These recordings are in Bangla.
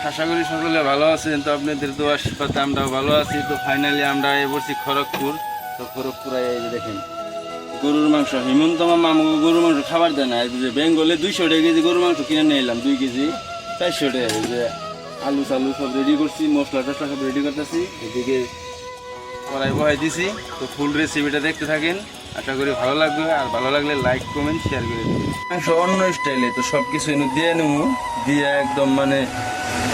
আশা করি সকলে ভালো আছেন। তো আপনাদের তো আশীর্বাদে আমরাও ভালো আছি। তো ফাইনালি আমরা বসছি খড়গপুর। তো খড়গপুরে এই যে দেখেন গরুর মাংস, হিমন্ত মামা আমাকে গরুর মাংস খাবার দেয় না। এই যে বেঙ্গলে 200 টাকা কেজি গরুর মাংস কিনে নিয়ে এলাম, 2 কেজি 400 টাকা। এই যে আলু চালু সব রেডি করছি, মশলা টসলা সব রেডি করতেছি, এদিকে কড়াই বহাই দিছি। তো ফুল রেসিপিটা দেখতে থাকেন, আশা করি ভালো লাগবে। আর ভালো লাগলে লাইক কমেন্ট শেয়ার করে দেবেন। মাংস অন্য স্টাইলে তো সব কিছু দিয়ে নেবো, দিয়ে একদম মানে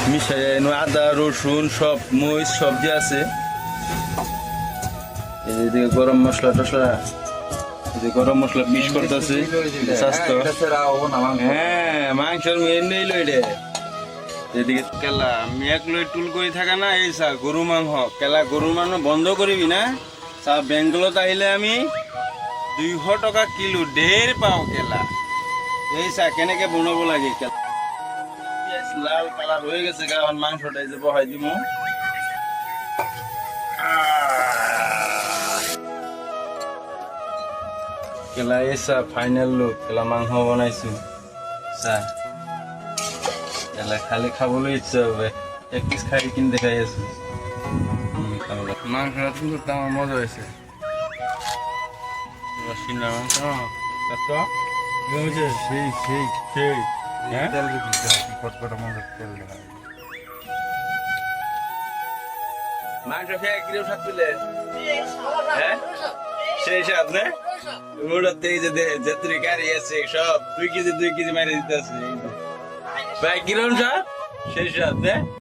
মিশাই আদা রসুন সব মরিচ সব দিয়ে আছে। এদিকে গরম মশলা টসলা, গরম মশলা মিক্স করতেছে স্বাস্থ্য। হ্যাঁ, মাংসের মেন নেই লইলে। এদিকে কেলা মেঘ লই টুল করে থাকা না, এই চা গরু মাংস কেলা গরুর মাংস বন্ধ করিবি না। চা বেঙ্গলত আহিলে আমি 200 টাকা কিলো ঢের পাও কেলা। এই চা কেনেকে বনাব লাগে কেলা। লাল কালার হয়ে গেছে, কারণ মাংসটা এই যে বহাই দিব। কেলা এসা ফাইনাল লুক, কেলা মাংস বানাইছো চা। কেলা খালি খাবলৈ ইচ্ছা হবে, এক পিস খাই কিনতে খাই আছো। মাংসটা কিন্তু আমার মজা হয়েছে। সিনা মাংস সেই সেই সেই মাংস খেয়ে কিরম স্বাদ পেলে? হ্যাঁ, সেই স্বাদ না? ওটাতে এই যে যাত্রী গাড়ি আছে সব 2 কেজি 2 কেজি মারি দিতে আছে ভাই, কিরম স্বাদ? সেই স্বাদ না?